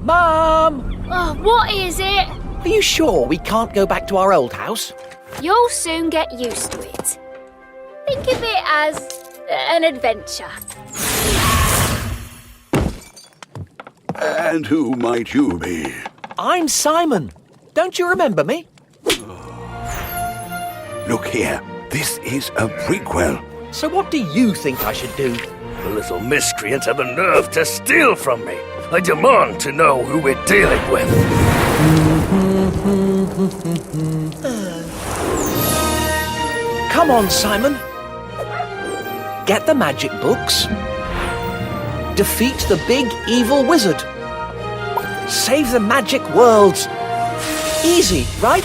Mum! Oh, what is it? Are you sure we can't go back to our old house? You'll soon get used to it. Think of it as an adventure. And who might you be? I'm Simon. Don't you remember me? Look here, this is a prequel. So what do you think I should do? The little miscreants have the nerve to steal from me. I demand to know who we're dealing with. Come on, Simon. Get the magic books. Defeat the big evil wizard. Save the magic worlds. Easy, right?